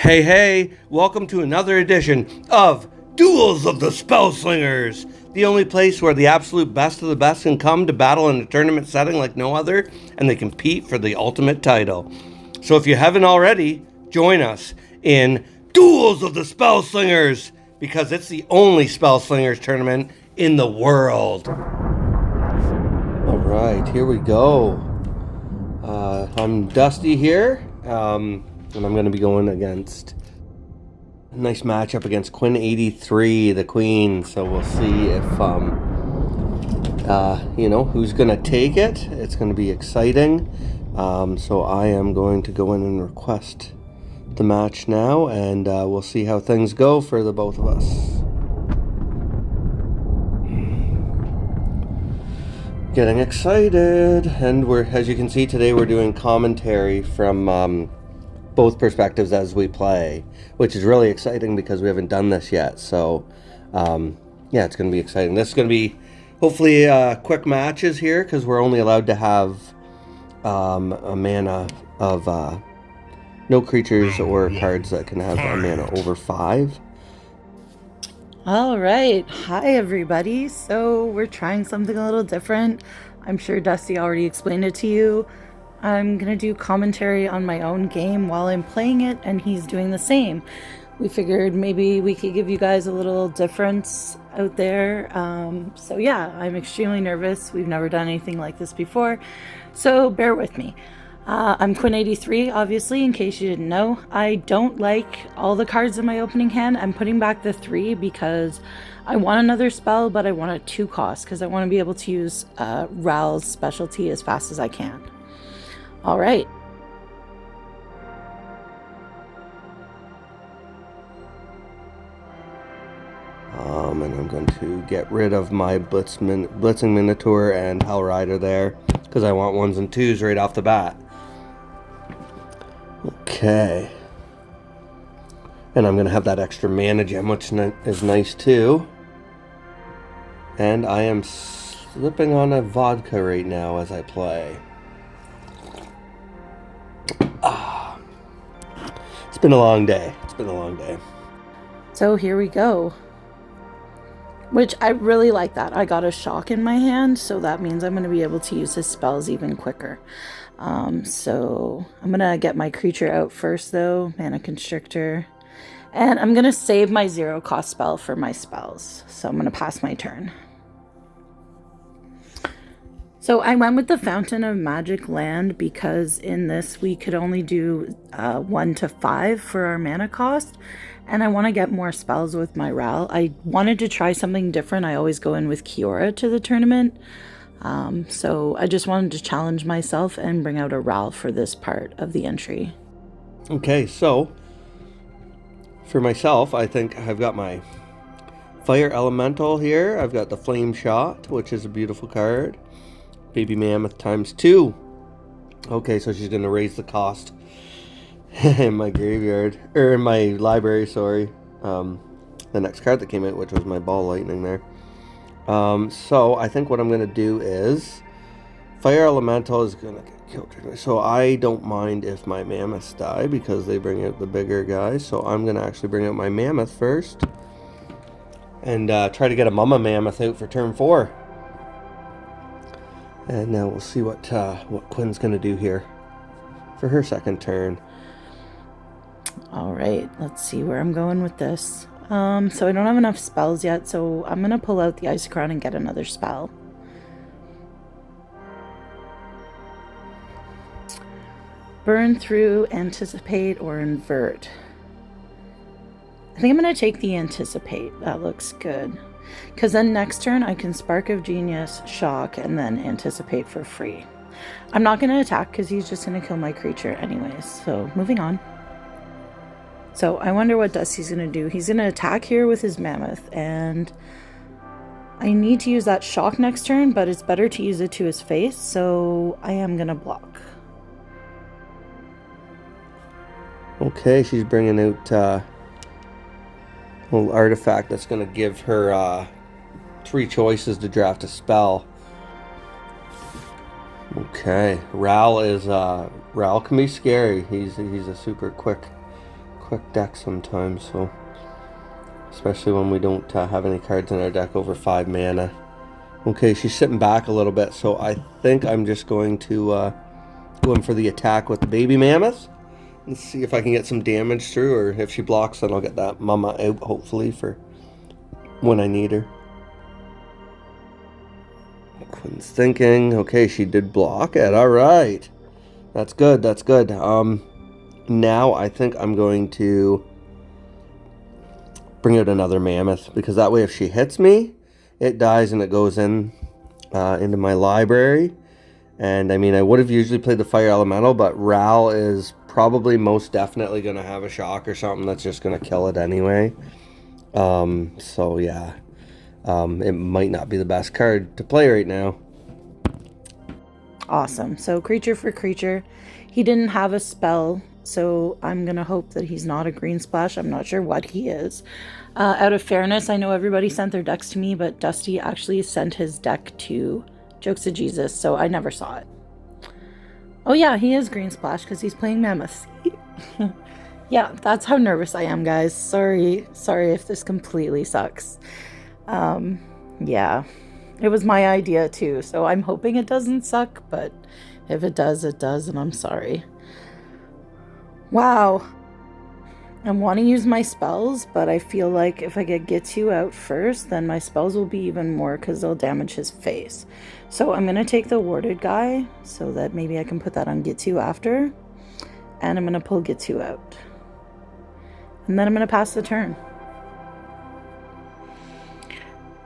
Hey, welcome to another edition of Duels of the Spellslingers, the only place where the absolute best of the best can come to battle in a tournament setting like no other, and they compete for the ultimate title. So if you haven't already, join us in Duels of the Spellslingers, because it's the only Spellslingers tournament in the world. Alright, here we go. I'm Dusty here, and I'm going to be going against a nice matchup against Quinn 83, the Queen. So we'll see if, who's going to take it. It's going to be exciting. So I am going to go in and request the match now, and we'll see how things go for the both of us. Getting excited, and as you can see today, we're doing commentary from both perspectives as we play, which is really exciting because we haven't done this yet. So yeah, it's going to be exciting. This is going to be hopefully quick matches here, because we're only allowed to have a mana of no creatures or cards that can have a mana over 5. All right. Hi, everybody. So we're trying something a little different. I'm sure Dusty already explained it to you. I'm going to do commentary on my own game while I'm playing it, and he's doing the same. We figured maybe we could give you guys a little difference out there. So yeah, I'm extremely nervous. We've never done anything like this before, so bear with me. I'm Quinn 83, obviously, in case you didn't know. I don't like all the cards in my opening hand. I'm putting back the 3 because I want another spell, but I want a 2 cost because I want to be able to use Ral's specialty as fast as I can. All right. And I'm going to get rid of my Blitzing Minotaur and Hell Rider there, because I want 1s and 2s right off the bat. Okay. And I'm going to have that extra mana gem, which is nice too. And I am slipping on a vodka right now as I play. It's been a long day. So here we go. Which I really like that. I got a shock in my hand, so that means I'm going to be able to use his spells even quicker. So I'm going to get my creature out first, though. Mana Constrictor. And I'm going to save my 0 cost spell for my spells. So I'm going to pass my turn. So I went with the Fountain of Magic land because in this we could only do 1 to 5 for our mana cost. And I want to get more spells with my Ral. I wanted to try something different. I always go in with Kiora to the tournament. So I just wanted to challenge myself and bring out a Ral for this part of the entry. Okay, so for myself, I think I've got my Fire Elemental here. I've got the Flame Shot, which is a beautiful card. Baby Mammoth ×2. Okay, so she's going to raise the cost in my graveyard, or in my library, sorry. The next card that came out, which was my Ball Lightning there. So I think what I'm going to do is Fire Elemental is going to get killed. So I don't mind if my Mammoths die, because they bring out the bigger guys. So I'm going to actually bring out my Mammoth first, and try to get a Mama Mammoth out for turn 4. And now we'll see what Quinn's going to do here for her second turn. All right, let's see where I'm going with this. So I don't have enough spells yet, so I'm going to pull out the Isochron and get another spell. Burn through, anticipate, or invert. I think I'm going to take the anticipate. That looks good. Because then next turn I can Spark of Genius, shock, and then anticipate for free. I'm not going to attack because he's just going to kill my creature anyways. So moving on. So I wonder what Dusty's going to do. He's going to attack here with his Mammoth, and I need to use that shock next turn, but it's better to use it to his face, so I am going to block. Okay, she's bringing out a little artifact that's going to give her 3 choices to draft a spell. Okay, Ral can be scary. He's a super quick quick deck sometimes, so especially when we don't have any cards in our deck over 5 mana. Okay, she's sitting back a little bit, so I think I'm just going to go in for the attack with the baby mammoth. Let's see if I can get some damage through, or if she blocks, then I'll get that mama out, hopefully, for when I need her. Quinn's thinking. Okay, she did block it. All right. That's good, that's good. Now I think I'm going to bring out another mammoth, because that way if she hits me, it dies and it goes in into my library. And I mean, I would have usually played the fire elemental, but Ral is probably most definitely going to have a shock or something that's just going to kill it anyway. So yeah, it might not be the best card to play right now. Awesome. So creature for creature. He didn't have a spell, so I'm going to hope that he's not a green splash. I'm not sure what he is. Out of fairness, I know everybody sent their decks to me, but Dusty actually sent his deck to Jokes of Jesus, so I never saw it. Oh yeah, he is green splash because he's playing mammoths. Yeah, that's how nervous I am, guys. Sorry if this completely sucks. Yeah, it was my idea too, so I'm hoping it doesn't suck, but if it does, it does, and I'm sorry. Wow. I want to use my spells, but I feel like if I get Gitu out first, then my spells will be even more because they'll damage his face. So I'm going to take the warded guy so that maybe I can put that on Gitu after. And I'm going to pull Gitu out. And then I'm going to pass the turn.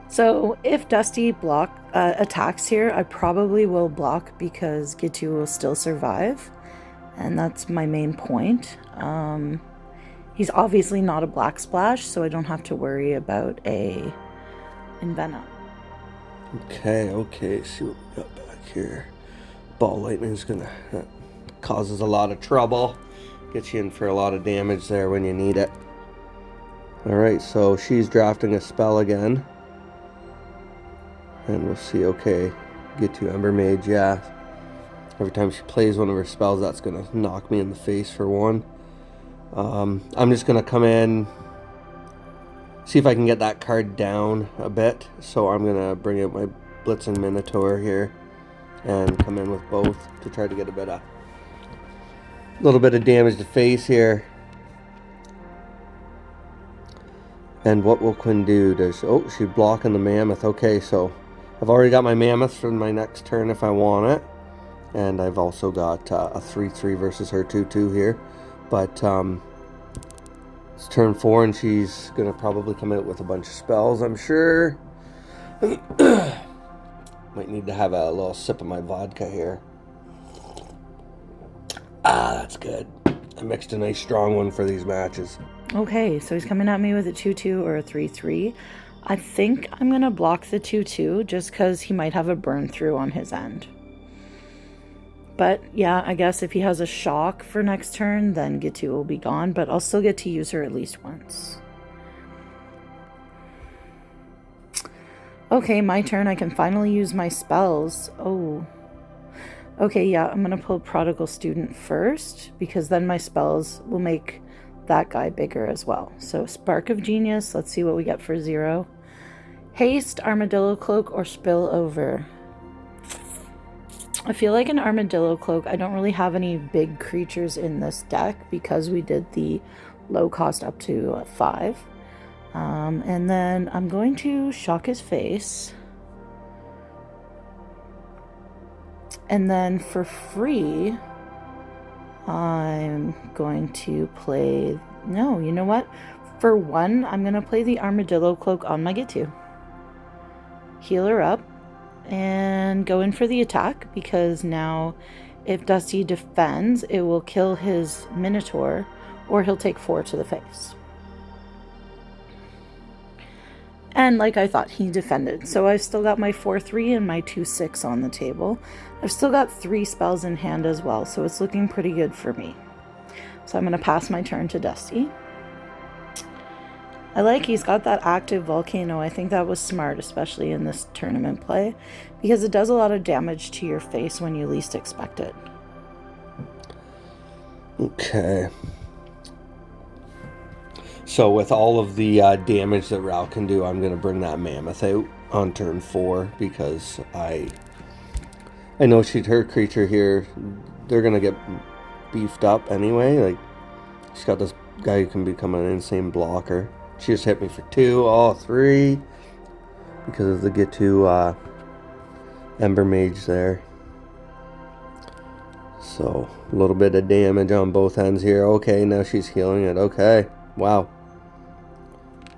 So if Dusty attacks here, I probably will block because Gitu will still survive. And that's my main point. He's obviously not a black splash, so I don't have to worry about a Envenom. Okay, see what we got back here. Ball lightning's that causes a lot of trouble. Gets you in for a lot of damage there when you need it. Alright, so she's drafting a spell again. And we'll see, okay. Get to Ember Mage, yeah. Every time she plays one of her spells, that's going to knock me in the face for one. I'm just going to come in, see if I can get that card down a bit. So I'm going to bring out my Blitzing Minotaur here and come in with both to try to get a little bit of damage to face here. And what will Quinn do? Oh, she's blocking the mammoth. Okay, so I've already got my mammoth for my next turn if I want it. And I've also got a 3/3 versus her 2/2 here. But it's turn 4 and she's going to probably come out with a bunch of spells, I'm sure. Might need to have a little sip of my vodka here. Ah, that's good. I mixed a nice strong one for these matches. Okay, so he's coming at me with a 2/2 or a 3/3. I think I'm going to block the 2/2 just because he might have a burn through on his end. But yeah, I guess if he has a shock for next turn, then Gitu will be gone, but I'll still get to use her at least once. Okay, my turn. I can finally use my spells. Oh. Okay, yeah, I'm going to pull Prodigal Student first, because then my spells will make that guy bigger as well. So Spark of Genius, let's see what we get for 0. Haste, Armadillo Cloak, or Spill Over. I feel like an Armadillo Cloak, I don't really have any big creatures in this deck because we did the low cost up to 5. And then I'm going to shock his face. And then for free, I'm going to play... No, you know what? For 1, I'm going to play the Armadillo Cloak on my Gitu. Heal her up. And go in for the attack, because now if Dusty defends, it will kill his Minotaur, or he'll take 4 to the face. And like I thought, he defended. So I've still got my 4/3 and my 2/6 on the table. I've still got 3 spells in hand as well, so it's looking pretty good for me. So I'm going to pass my turn to Dusty. I like he's got that active volcano. I think that was smart, especially in this tournament play, because it does a lot of damage to your face when you least expect it. Okay. So with all of the damage that Ral can do, I'm going to bring that Mammoth out on turn 4 because I know her creature here, they're going to get beefed up anyway. Like, she's got this guy who can become an insane blocker. She just hit me for 2, all 3 because of the get to Ember Mage there. So a little bit of damage on both ends here. Okay, now she's healing it. Okay, wow.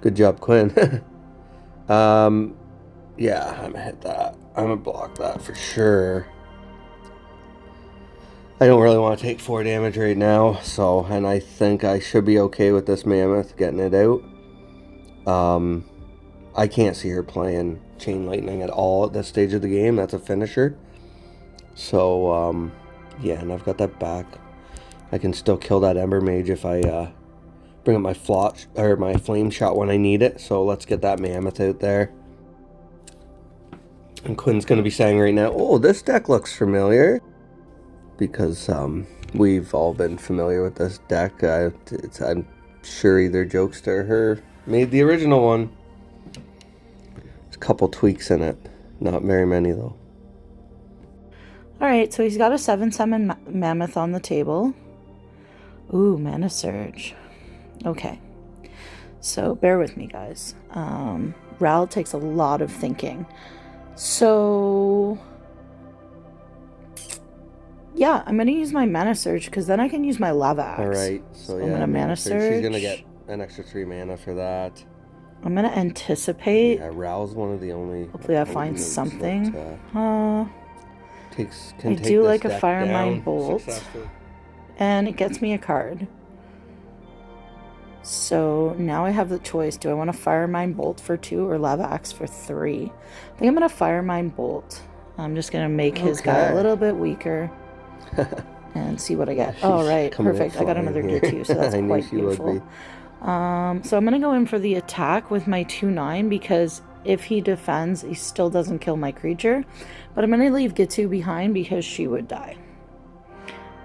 Good job, Quinn. Yeah, I'm gonna hit that. I'm gonna block that for sure. I don't really want to take 4 damage right now, so, and I think I should be okay with this Mammoth getting it out. I can't see her playing Chain Lightning at all at this stage of the game. That's a finisher. So, yeah, and I've got that back. I can still kill that Ember Mage if I bring up my Flame Shot when I need it. So let's get that Mammoth out there. And Quinn's going to be saying right now, oh, this deck looks familiar. Because we've all been familiar with this deck. I'm sure either Jokester or her made the original one. There's a couple tweaks in it. Not very many, though. Alright, so he's got a 7-summon Mammoth on the table. Ooh, Mana Surge. Okay. So, bear with me, guys. Ral takes a lot of thinking. So, yeah, I'm going to use my Mana Surge because then I can use my Lava Axe. Alright, so yeah, I'm going to Mana Surge. She's going to get an extra 3 mana for that. I'm going to anticipate. Yeah, Ral's one of the only... Hopefully I find something. Can I do like a Firemind Bolt. And it gets me a card. So now I have the choice. Do I want to Firemind Bolt for 2 or Lava Axe for 3? I think I'm going to Firemind Bolt. I'm just going to make his guy a little bit weaker. And see what I get. Oh, right. Perfect. I got another gear too, so that's quite beautiful. So I'm going to go in for the attack with my 2/9 because if he defends, he still doesn't kill my creature. But I'm going to leave Gitu behind because she would die.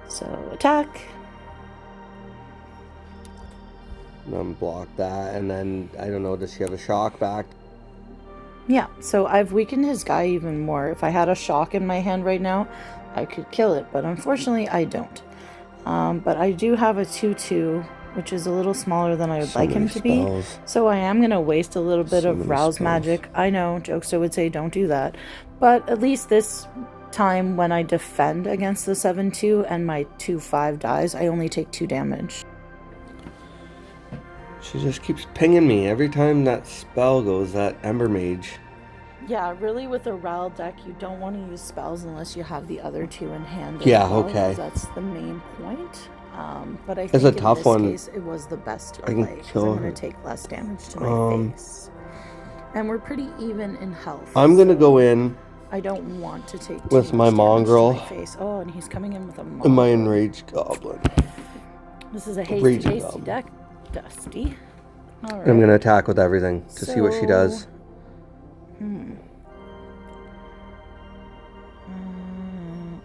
So, attack. Unblock that, and then, I don't know, does she have a shock back? Yeah, so I've weakened his guy even more. If I had a shock in my hand right now, I could kill it, but unfortunately I don't. But I do have a 2/2, which is a little smaller than I would like him to be. So I am going to waste a little bit of Rouse Magic. I know, Jokester would say don't do that. But at least this time when I defend against the 7/2 and my 2/5 dies, I only take 2 damage. She just keeps pinging me every time that spell goes, that Ember Mage. Yeah, really with a Ral deck, you don't want to use spells unless you have the other 2 in hand. Yeah, okay. That's the main point. But I think it's a tough in this case, it was the best to play because I'm going to take less damage to my face. And we're pretty even in health. I'm going to go in. I don't want to take with my mongrel. To my face. Oh, and he's coming in with a mongrel. And my enraged goblin. This is a hasty deck, Dusty. All right. I'm going to attack with everything to see what she does.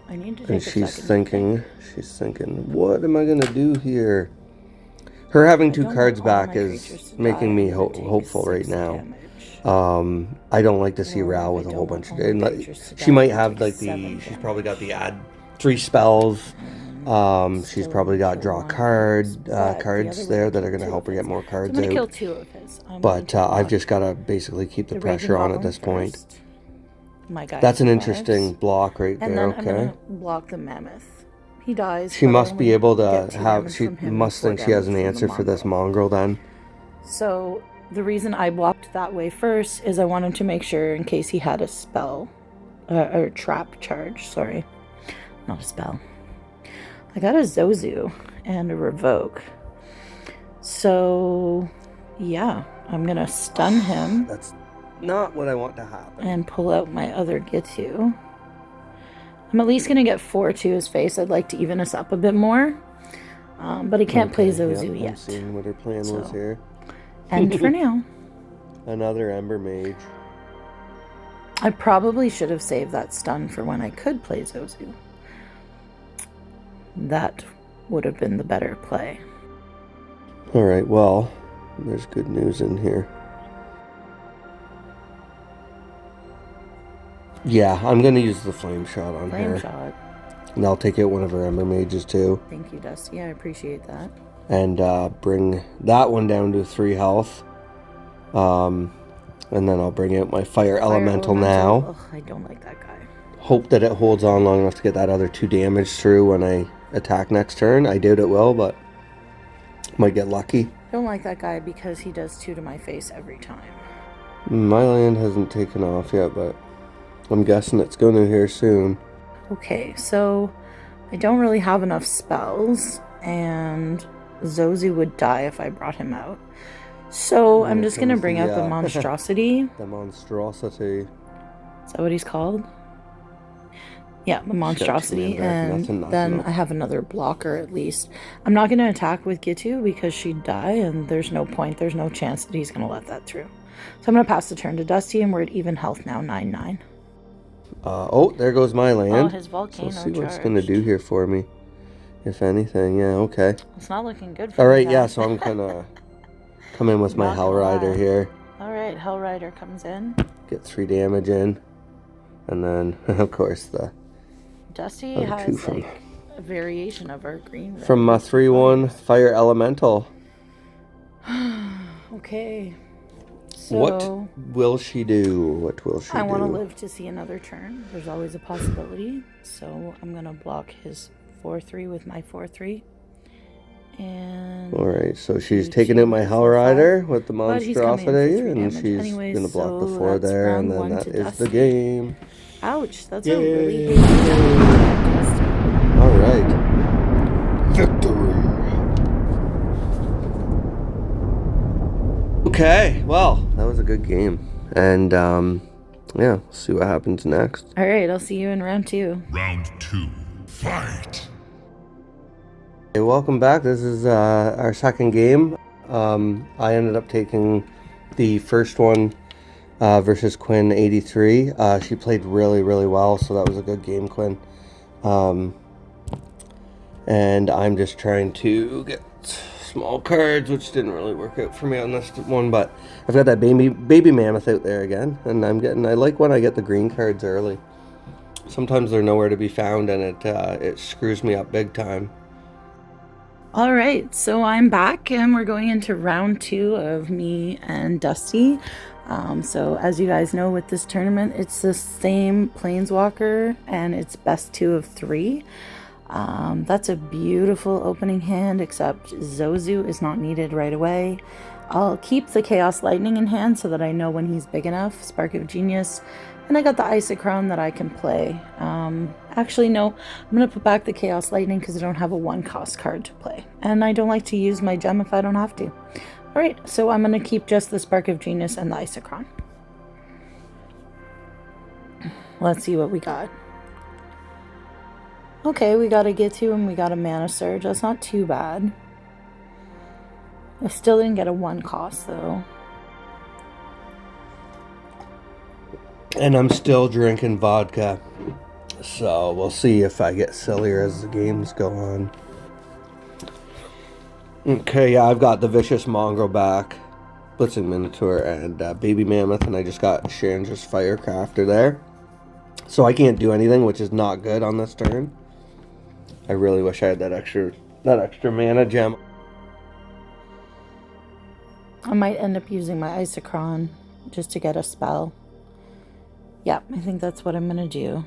I need to take and she's thinking, what am I going to do here? Her having 2 cards back is making me hopeful right now. I don't like to see Ral with a whole bunch of... she might have like she's probably got the add 3 spells. She's probably got draw cards there that are going to help her get more cards out. I'm going to kill 2 of his. But I've just got to basically keep the pressure on at this point. That's an interesting block right there. And then I'm going to block the Mammoth. He dies. She must be able to have... She must think she has an answer for this mongrel then. So the reason I blocked that way first is I wanted to make sure in case he had a spell. Or trap charge, sorry. Not a spell. I got a Zozu and a Revoke. So, yeah. I'm going to stun him. That's not what I want to happen. And pull out my other Gitu. I'm at least going to get 4 to his face. I'd like to even us up a bit more. But he can't play Zozu yet. I'm seeing what her plan was here. And for now. Another Ember Mage. I probably should have saved that stun for when I could play Zozu. That would have been the better play. Alright, well, There's good news in here. Yeah, I'm going to use the flame shot on her. Flame shot. And I'll take out one of her Ember Mages too. Thank you, Dusty. I appreciate that. And bring that one down to 3 health. And then I'll bring out my Fire Elemental now. Ugh, I don't like that guy. Hope that it holds on long enough to get that other 2 damage through when I attack next turn. I doubt it will, but might get lucky. I don't like that guy because he does 2 to my face every time. My land hasn't taken off yet, but I'm guessing it's going to here soon. Okay, so I don't really have enough spells, and Zozu would die if I brought him out. So I'm just going to bring out the monstrosity. The monstrosity. Is that what he's called? Yeah, the monstrosity. And then I have another blocker at least. I'm not going to attack with Gitu because she'd die, and there's no point. There's no chance that he's going to let that through. So I'm going to pass the turn to Dusty, and we're at even health now, 9-9. Oh, there goes my land. Oh, his volcano So let's see what it's going to do here for me. If anything, yeah, okay. It's not looking good for All right, yeah, so I'm going to come in with my Hell Rider here. All right, Hell Rider comes in. Get 3 damage in. And then, of course, the Dusty has like a variation of our green. From my 3-1 Fire Elemental. Okay. So what will she do? What will she do? I want to live to see another turn. There's always a possibility. So I'm going to block his 4-3 with my 4-3. And alright, so she's taking out my Hell Rider with the monstrosity, and she's going to block the 4 there, and then that is the game. Ouch, that's a really big game. Alright. Victory! Okay, well, that was a good game. And, yeah, we'll see what happens next. Alright, I'll see you in round 2. Round 2, fight! Hey, welcome back. This is our second game. I ended up taking the first one versus Quinn 83. She played really, really well, so that was a good game, Quinn. And I'm just trying to get small cards, which didn't really work out for me on this one, but I've got that baby mammoth out there again, and I like when I get the green cards early. Sometimes they're nowhere to be found, and it screws me up big time. All right, so I'm back, and we're going into round 2 of me and Dusty. So as you guys know, with this tournament, it's the same Planeswalker, and it's best 2 of 3. That's a beautiful opening hand, except Zozu is not needed right away. I'll keep the Chaos Lightning in hand so that I know when he's big enough, Spark of Genius, and I got the Isochron that I can play. Actually, no, I'm going to put back the Chaos Lightning because I don't have a 1-cost card to play, and I don't like to use my gem if I don't have to. Alright, so I'm going to keep just the Spark of Genius and the Isochron. Let's see what we got. Okay, we got a Gitu and we got a Mana Surge. That's not too bad. I still didn't get a 1-cost though. And I'm still drinking vodka. So we'll see if I get sillier as the games go on. Okay, yeah, I've got the Vicious Mongrel back, Blitzing Minotaur, and Baby Mammoth, and I just got Chandra's Firecrafter there. So I can't do anything, which is not good on this turn. I really wish I had that extra mana gem. I might end up using my Isochron just to get a spell. Yeah, I think that's what I'm going to do.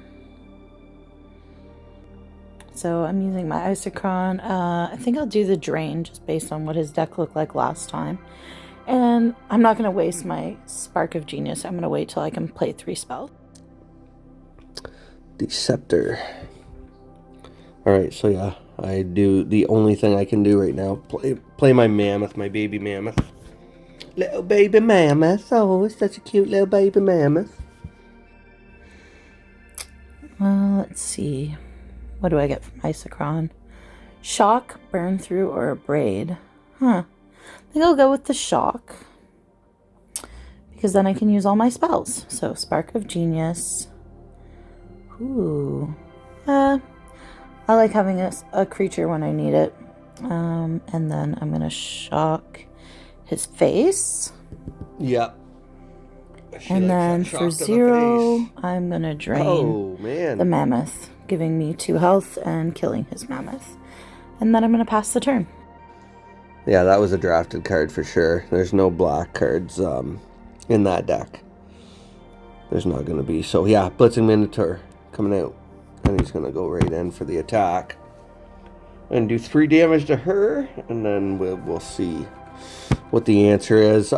So I'm using my Isochron. I think I'll do the Drain just based on what his deck looked like last time. And I'm not going to waste my Spark of Genius. I'm going to wait till I can play 3 spells. Deceptor. Alright, so yeah, I do the only thing I can do right now. Play my mammoth, my baby mammoth. Little baby mammoth. Oh, it's such a cute little baby mammoth. Let's see. What do I get from Isochron? Shock, Burn Through, or Abrade? Huh. I think I'll go with the Shock. Because then I can use all my spells. So, Spark of Genius. Ooh. I like having a creature when I need it. And then I'm going to Shock his face. Yep. And then for 0, I'm going to drain the mammoth, giving me 2 health and killing his mammoth. And then I'm going to pass the turn. Yeah, that was a drafted card for sure. There's no black cards in that deck. There's not going to be. So yeah, Blitzing Minotaur coming out. And he's going to go right in for the attack. And do 3 damage to her. And then we'll see what the answer is.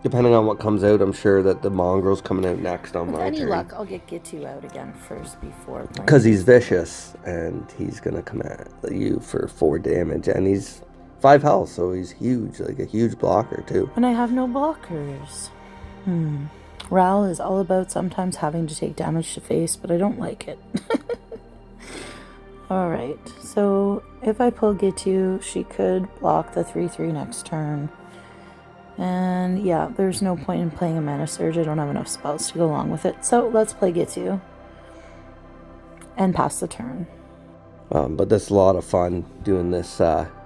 Depending on what comes out, I'm sure that the mongrel's coming out next on my turn. With any luck, I'll get Gitu out again first before. Because he's vicious. And he's going to come at you for 4 damage. And he's 5 health, so he's huge. Like a huge blocker, too. And I have no blockers. Ral is all about sometimes having to take damage to face, but I don't like it. Alright, so if I pull Gitu, she could block the 3/3 next turn. And yeah, there's no point in playing a Mana Surge. I don't have enough spells to go along with it. So let's play Gitu. And pass the turn. But that's a lot of fun doing this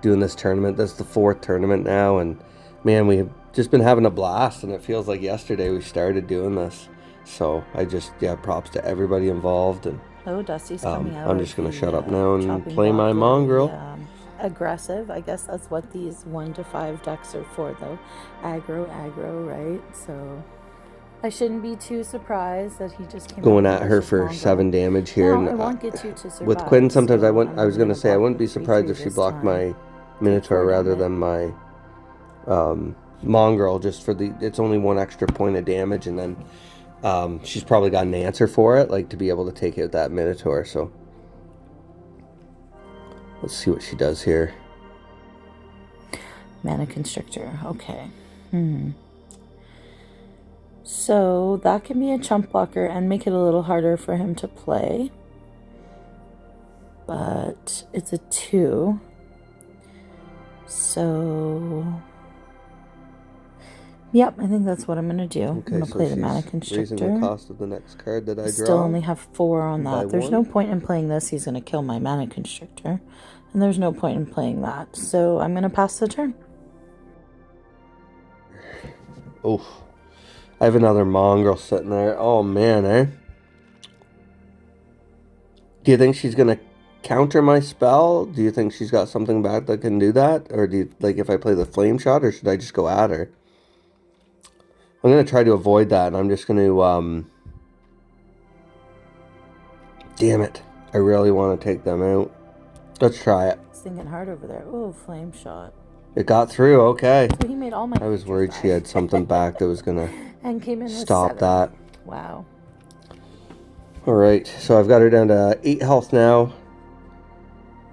tournament. That's the 4th tournament now, and man, we've just been having a blast, and it feels like yesterday we started doing this. So props to everybody involved. And oh, Dusty's coming out. I'm just gonna shut up now and play my mongrel. Aggressive. I guess that's what these 1 to 5 decks are for, though. Aggro, right? So I shouldn't be too surprised that he just came going at her for 7 damage here. No, I want Gitu to survive. With Quinn, sometimes I was gonna say I wouldn't be surprised if she blocked my Minotaur rather than my mongrel, just for it's only 1 extra point of damage, and then she's probably got an answer for it, like to be able to take out that Minotaur. So let's see what she does here. Mana Constrictor. Okay. So that can be a chump blocker and make it a little harder for him to play. But it's a 2. So yep, I think that's what I'm going to do. Okay, I'm going to play the Mana Constrictor. Raising the cost of the next card that I draw. Still only have 4 on that. There's no point in playing this. He's going to kill my Mana Constrictor. And there's no point in playing that. So I'm going to pass the turn. Oh, I have another mongrel sitting there. Oh, man, eh? Do you think she's going to counter my spell? Do you think she's got something back that can do that? Or do you, like, if I play the flame shot, or should I just go at her? I'm going to try to avoid that, and I'm just going to, damn it. I really want to take them out. Let's try it. It's thinking hard over there. Oh, flame shot. It got through, okay. So he made all my I was worried she had something back that was going to and came in stop with 7. that. Wow. Alright, so I've got her down to 8 health now.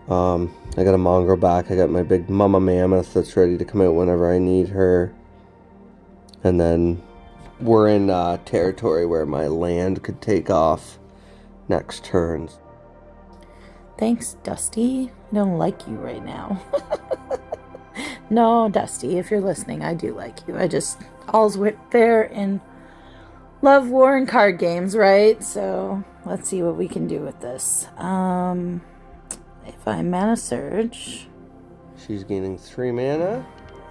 I got a mongrel back. I got my big mama mammoth that's ready to come out whenever I need her. And then we're in territory where my land could take off next turn. Thanks, Dusty. I don't like you right now. No, Dusty, if you're listening, I do like you. I just, all's fair in love, war, and card games, right? So let's see what we can do with this. If I Mana Surge. She's gaining 3 mana.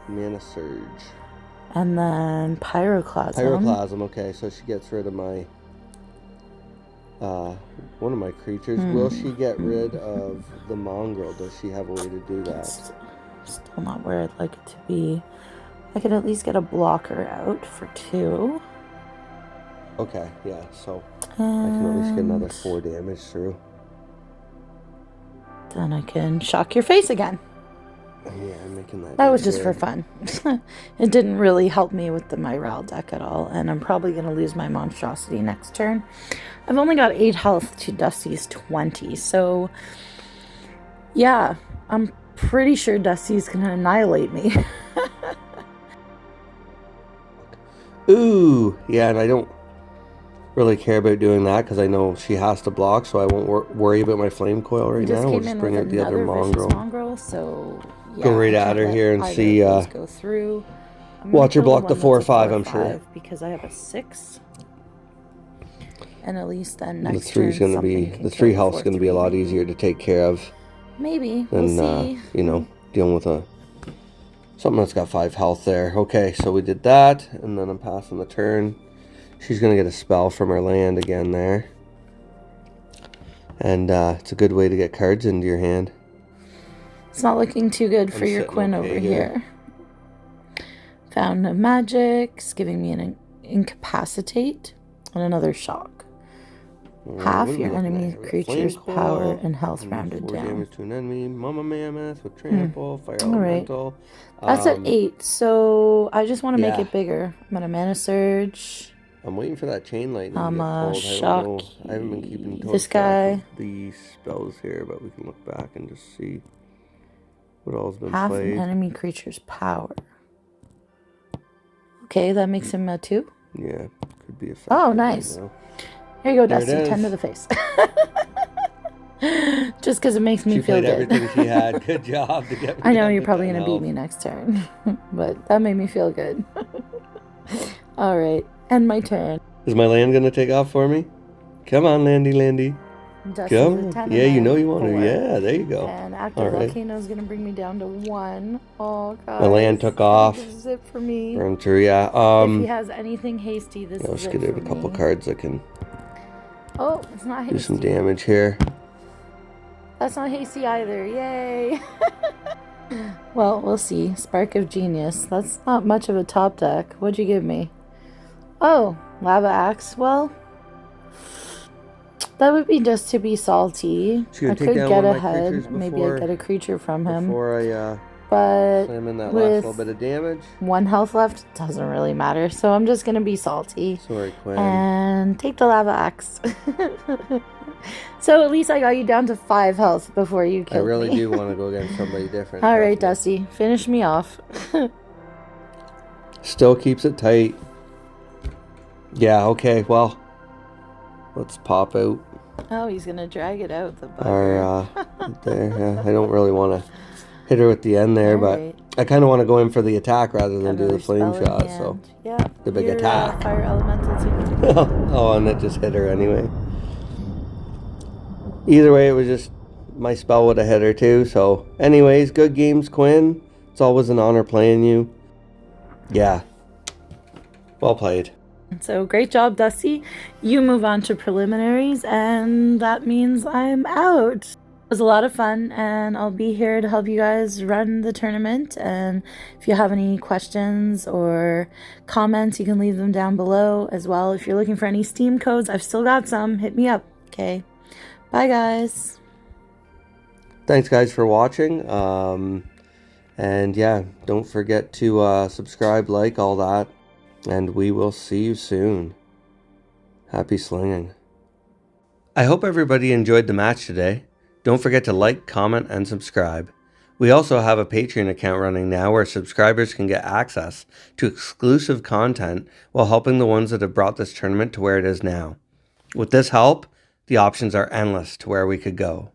Mana Surge. And then Pyroclasm. Pyroclasm, okay, so she gets rid of my one of my creatures. Will she get rid of the mongrel? Does she have a way to do that? Still not where I'd like it to be. I could at least get a blocker out for 2. Okay, yeah, so I can at least get another 4 damage through. Then I can shock your face again. Yeah, I'm making that. That was just for fun. It didn't really help me with the Myral deck at all, and I'm probably going to lose my monstrosity next turn. I've only got 8 health to Dusty's 20, so yeah, I'm pretty sure Dusty's going to annihilate me. Ooh, yeah, and I don't really care about doing that because I know she has to block, so I won't worry about my flame coil right now. We'll just bring out the other mongrel. So yeah, go right at her here and see. Go through. Watch her block the 4 or 5. I'm sure because I have a 6, and at least then next the 3's going to be the 3 health's going to be a lot easier to take care of. Maybe than we'll see. dealing with a Something that's got 5 health there. Okay, so we did that, and then I'm passing the turn. She's going to get a spell from her land again there. And it's a good way to get cards into your hand. It's not looking too good for your Quinn over here. Fountain of Magic's giving me an incapacitate and another shock. Half your enemy creature's power and health rounded 4 down. damage to an enemy. Mama Mammoth with trample. Fire All right. elemental. That's at 8, so I just want to make it bigger. I'm going to Mana Surge. I'm waiting for that chain lightning to I'm get a pulled. shock. I haven't been keeping This guy. the spells here, but we can look back and just see what all's been Half played. an enemy creature's power. Okay, that makes him a 2. Yeah, could be a fact. Oh, nice. Here you go, There it Dusty. is. 10 to the face. Just because it makes me She feel played good. everything she had. Good job to get me I know down you're to probably 10 going to beat health. me next turn. But that made me feel good. All right. And my turn. Is my land going to take off for me? Come on, Landy. Dusty's Come at 10 on. Yeah, and you know I'm you want her. 4. Yeah, there you go. And All active right. volcano is going to bring me down to 1. Oh, God. My land took off. This is it for me. Run through, yeah. If he has anything hasty, this Let's is it get for out a couple me. cards that can Oh, it's not hasty. do some damage here. That's not hasty either. Yay. Well, we'll see. Spark of Genius. That's not much of a top deck. What'd you give me? Oh, Lava Axe. Well, that would be just to be salty. I could get ahead. Maybe I get a creature from him. Before I But slam in that last with little bit of damage. 1 health left, doesn't really matter. So I'm just going to be salty. Sorry, Quinn. And take the Lava Axe. So at least I got you down to 5 health before you I killed really me. do want to go against somebody different. All right, trust me. Dusty. Finish me off. Still keeps it tight. Yeah, okay, well, let's pop out Oh, he's going to drag it out, the bugger. our, there. Yeah, I don't really want to hit her at the end there, All but right. I kind of want to go in for the attack rather than do Another the flame spell in shot, hand. so. Yeah. the big Your, attack. Fire elemental too. Oh, and it just hit her anyway. Either way, it was just, my spell would have hit her too, so. Anyways, good games, Quinn. It's always an honor playing you. Yeah. Well played. So great job, Dusty. You move on to preliminaries, and that means I'm out. It was a lot of fun, and I'll be here to help you guys run the tournament. And if you have any questions or comments, you can leave them down below as well. If you're looking for any Steam codes, I've still got some. Hit me up. Okay. Bye, guys. Thanks, guys, for watching. And yeah, don't forget to subscribe, like, all that. And we will see you soon. Happy slinging. I hope everybody enjoyed the match today. Don't forget to like, comment, and subscribe. We also have a Patreon account running now where subscribers can get access to exclusive content while helping the ones that have brought this tournament to where it is now. With this help, the options are endless to where we could go.